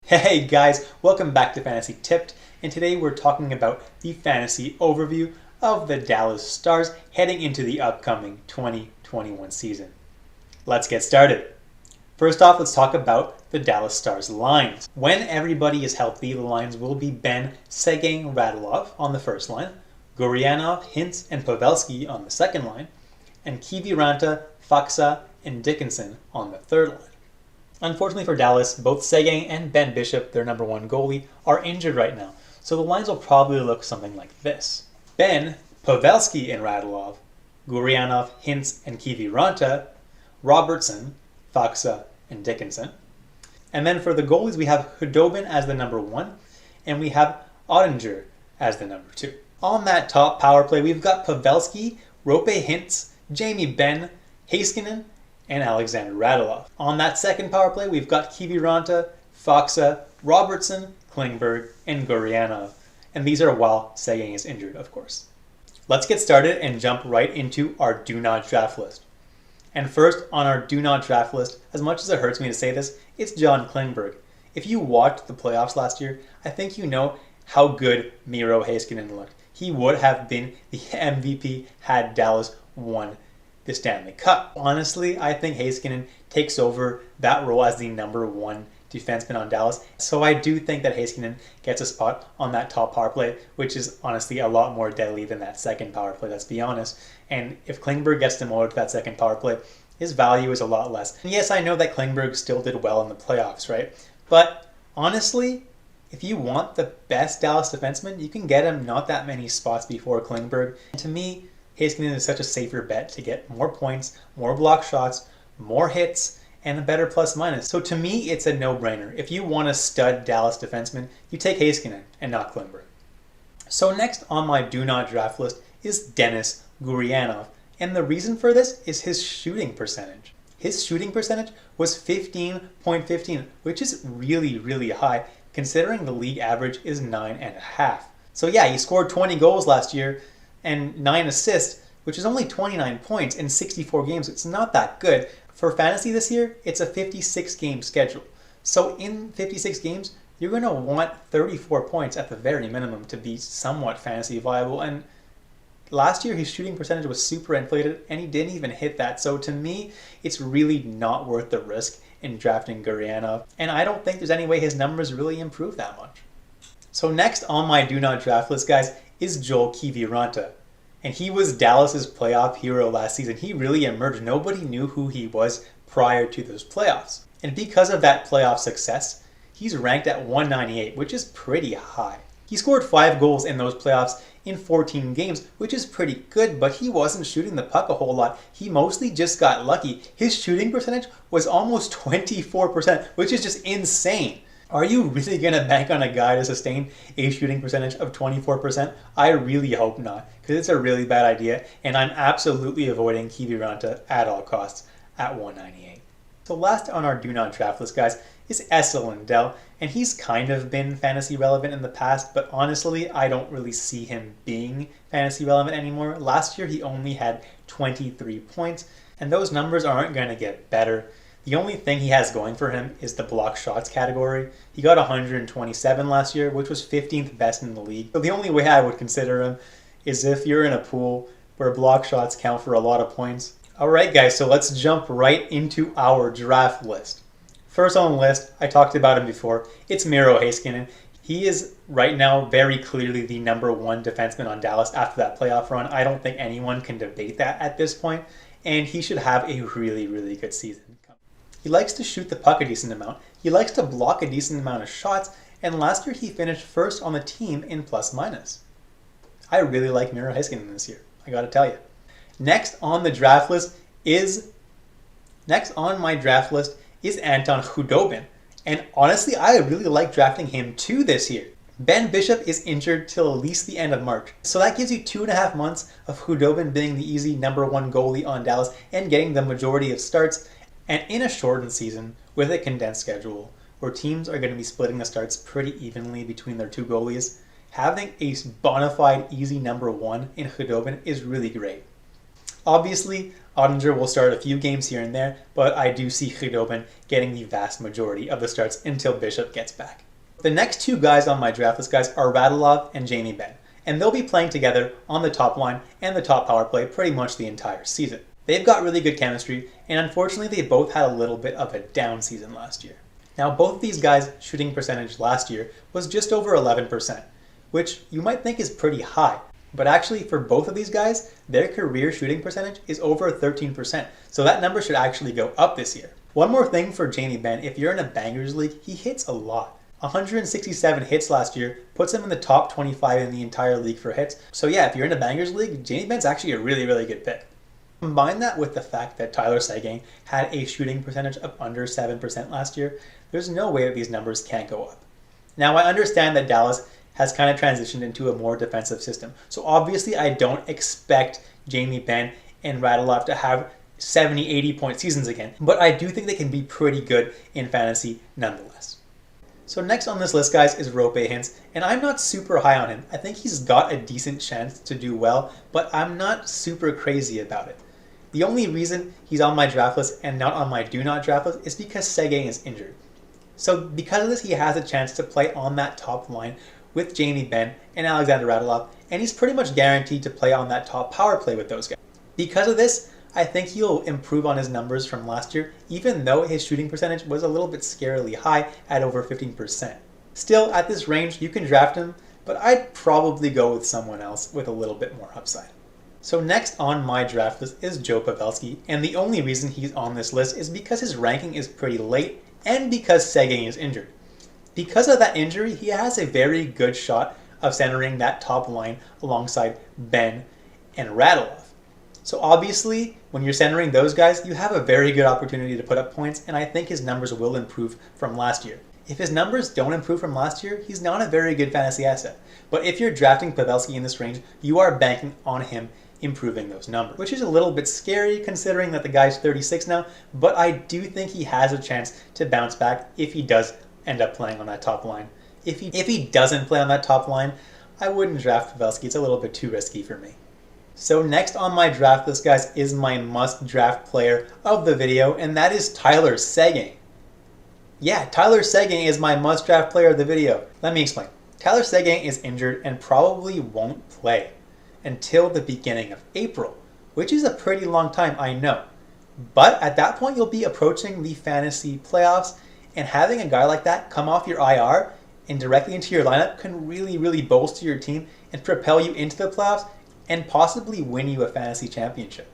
Hey guys, welcome back to Fantasy Tipped, and today we're talking about the fantasy overview of the Dallas Stars heading into the upcoming 2021 season. Let's get started. First off, let's talk about the Dallas Stars lines. When everybody is healthy, the lines will be Benn, Seguin, Radulov on the first line, Gurianov, Hintz, and Pavelski on the second line, and Kiviranta, Faksa, and Dickinson on the third line. Unfortunately for Dallas, both Seguin and Ben Bishop, their number one goalie, are injured right now, so the lines will probably look something like this. Benn, Pavelski, and Radulov, Gurianov, Hintz, and Kiviranta, Robertson, Faksa, and Dickinson. And then for the goalies, we have Khudobin as the number one, and we have Ottinger as the number two. On that top power play, we've got Pavelski, Roope Hintz, Jamie Benn, Heiskanen, and Alexander Radulov. On that second power play, we've got Kiviranta, Faksa, Robertson, Klingberg, and Gurianov. And these are while Seguin is injured, of course. Let's get started and jump right into our do not draft list. And first on our do not draft list, as much as it hurts me to say this, it's John Klingberg. If you watched the playoffs last year, I think you know how good Miro Heiskanen looked. He would have been the MVP had Dallas won the Stanley Cup. Honestly, I think Heiskanen takes over that role as the number one defenseman on Dallas. So I do think that Heiskanen gets a spot on that top power play, which is honestly a lot more deadly than that second power play, let's be honest. And if Klingberg gets demoted to that second power play, his value is a lot less. And yes, I know that Klingberg still did well in the playoffs, right? But honestly, if you want the best Dallas defenseman, you can get him not that many spots before Klingberg. And to me, Heiskanen is such a safer bet to get more points, more block shots, more hits, and a better plus minus. So to me, it's a no-brainer. If you want a stud Dallas defenseman, you take Heiskanen and not Klingberg. So next on my do not draft list is Denis Gurianov. And the reason for this is his shooting percentage. His shooting percentage was 15.15, which is really, really high considering the league average is 9.5. So yeah, he scored 20 goals last year and 9 assists, which is only 29 points in 64 games. It's not that good. For fantasy this year, it's a 56 game schedule. So in 56 games, you're going to want 34 points at the very minimum to be somewhat fantasy viable. And last year, his shooting percentage was super inflated, and he didn't even hit that. So to me, it's really not worth the risk in drafting Gurianov. And I don't think there's any way his numbers really improve that much. So next on my do not draft list, guys, is Joel Kiviranta. And he was Dallas's playoff hero last season. He really emerged. Nobody knew who he was prior to those playoffs. And because of that playoff success, he's ranked at 198, which is pretty high. He scored 5 goals in those playoffs in 14 games, which is pretty good, but he wasn't shooting the puck a whole lot. He mostly just got lucky. His shooting percentage was almost 24%, which is just insane. Are you really going to bank on a guy to sustain a shooting percentage of 24%? I really hope not, because it's a really bad idea, and I'm absolutely avoiding Kiviranta at all costs at 198. So last on our do not draft list, guys, is Esa Lindell, and he's kind of been fantasy relevant in the past, but honestly, I don't really see him being fantasy relevant anymore. Last year, he only had 23 points, and those numbers aren't going to get better. The only thing he has going for him is the block shots category. He got 127 last year, which was 15th best in the league. So the only way I would consider him is if you're in a pool where block shots count for a lot of points. Alright guys, so let's jump right into our draft list. First on the list, I talked about him before, it's Miro Heiskanen. He is right now very clearly the number one defenseman on Dallas after that playoff run. I don't think anyone can debate that at this point, and he should have a really, really good season. He likes to shoot the puck a decent amount, he likes to block a decent amount of shots, and last year he finished first on the team in plus minus. I really like Miro Heiskanen this year, I gotta tell you. Next on my draft list is Anton Khudobin, and honestly I really like drafting him too this year. Ben Bishop is injured till at least the end of March, so that gives you 2.5 months of Khudobin being the easy number one goalie on Dallas and getting the majority of starts. And in a shortened season with a condensed schedule where teams are going to be splitting the starts pretty evenly between their two goalies, having a bona fide easy number one in Khudobin is really great. Obviously, Ottinger will start a few games here and there, but I do see Khudobin getting the vast majority of the starts until Bishop gets back. The next two guys on my draft list, guys, are Radulov and Jamie Benn, and they'll be playing together on the top line and the top power play pretty much the entire season. They've got really good chemistry, and unfortunately they both had a little bit of a down season last year. Now, both of these guys' shooting percentage last year was just over 11%, which you might think is pretty high. But actually, for both of these guys, their career shooting percentage is over 13%, so that number should actually go up this year. One more thing for Jamie Benn, if you're in a bangers league, he hits a lot. 167 hits last year puts him in the top 25 in the entire league for hits. So yeah, if you're in a bangers league, Jamie Benn's actually a really, really good pick. Combine that with the fact that Tyler Seguin had a shooting percentage of under 7% last year, there's no way that these numbers can't go up. Now, I understand that Dallas has kind of transitioned into a more defensive system. So obviously I don't expect Jamie Benn and Radulov to have 70, 80-point seasons again, but I do think they can be pretty good in fantasy nonetheless. So next on this list, guys, is Roope Hintz, and I'm not super high on him. I think he's got a decent chance to do well, but I'm not super crazy about it. The only reason he's on my draft list and not on my do not draft list is because Seguin is injured. So because of this, he has a chance to play on that top line with Jamie Benn and Alexander Radulov, and he's pretty much guaranteed to play on that top power play with those guys. Because of this, I think he'll improve on his numbers from last year, even though his shooting percentage was a little bit scarily high at over 15%. Still, at this range, you can draft him, but I'd probably go with someone else with a little bit more upside. So next on my draft list is Joe Pavelski, and the only reason he's on this list is because his ranking is pretty late and because Seguin is injured. Because of that injury, he has a very good shot of centering that top line alongside Benn and Radulov. So obviously, when you're centering those guys, you have a very good opportunity to put up points, and I think his numbers will improve from last year. If his numbers don't improve from last year, he's not a very good fantasy asset. But if you're drafting Pavelski in this range, you are banking on him improving those numbers, which is a little bit scary considering that the guy's 36 now, but I do think he has a chance to bounce back if he does end up playing on that top line. If he doesn't play on that top line, I wouldn't draft Pavelski. It's a little bit too risky for me. So next on my draft list, guys, is my must draft player of the video, and that is Tyler Seguin. Yeah, Tyler Seguin is my must draft player of the video. Let me explain. Tyler Seguin is injured and probably won't play until the beginning of April, which is a pretty long time, I know. But at that point, you'll be approaching the fantasy playoffs, and having a guy like that come off your IR and directly into your lineup can really, really bolster your team and propel you into the playoffs and possibly win you a fantasy championship.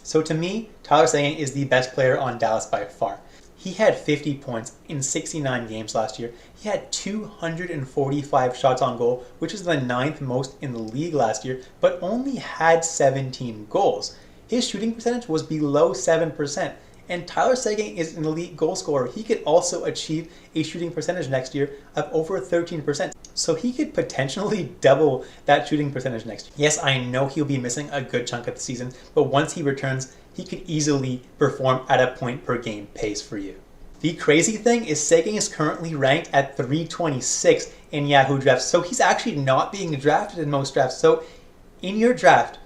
So to me, Tyler Seguin is the best player on Dallas by far. He had 50 points in 69 games last year. He had 245 shots on goal, which is the 9th most in the league last year, but only had 17 goals. His shooting percentage was below 7%, and Tyler Seguin is an elite goal scorer. He could also achieve a shooting percentage next year of over 13%. So he could potentially double that shooting percentage next year. Yes, I know he'll be missing a good chunk of the season, but once he returns, he could easily perform at a point per game pace for you. The crazy thing is Seguin is currently ranked at 326 in Yahoo drafts, so he's actually not being drafted in most drafts. So in your draft,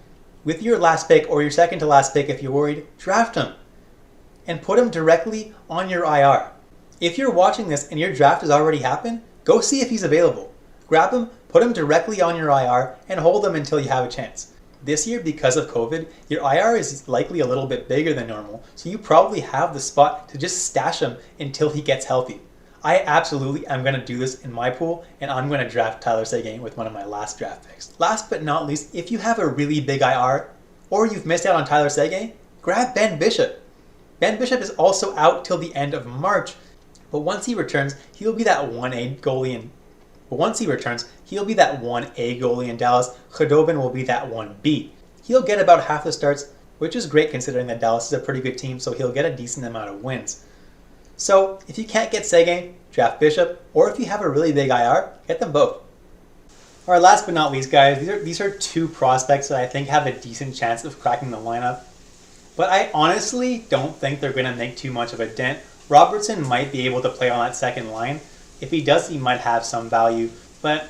with your last pick or your second to last pick if you're worried, draft him and put him directly on your IR. If you're watching this and your draft has already happened, go see if he's available. Grab him, put him directly on your IR, and hold him until you have a chance. This year, because of COVID, your IR is likely a little bit bigger than normal, so you probably have the spot to just stash him until he gets healthy. I absolutely am going to do this in my pool, and I'm going to draft Tyler Seguin with one of my last draft picks. Last but not least, if you have a really big IR, or you've missed out on Tyler Seguin, grab Ben Bishop. Ben Bishop is also out till the end of March, but once he returns, he'll be that 1A goalie in Dallas. Khudobin will be that 1B. He'll get about half the starts, which is great considering that Dallas is a pretty good team, so he'll get a decent amount of wins. So if you can't get Seguin, draft Bishop, or if you have a really big IR, get them both. Alright, last but not least, guys, these are two prospects that I think have a decent chance of cracking the lineup, but I honestly don't think they're going to make too much of a dent. Robertson might be able to play on that second line. If he does, he might have some value, but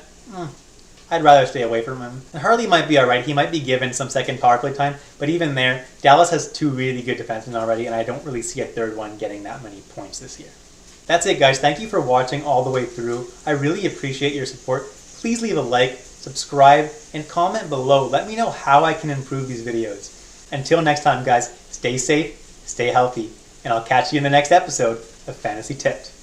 I'd rather stay away from him. And Hurley might be alright. He might be given some second power play time, but even there, Dallas has 2 really good defensemen already, and I don't really see a third one getting that many points this year. That's it, guys. Thank you for watching all the way through. I really appreciate your support. Please leave a like, subscribe, and comment below. Let me know how I can improve these videos. Until next time, guys, stay safe, stay healthy, and I'll catch you in the next episode of Fantasy Tipped.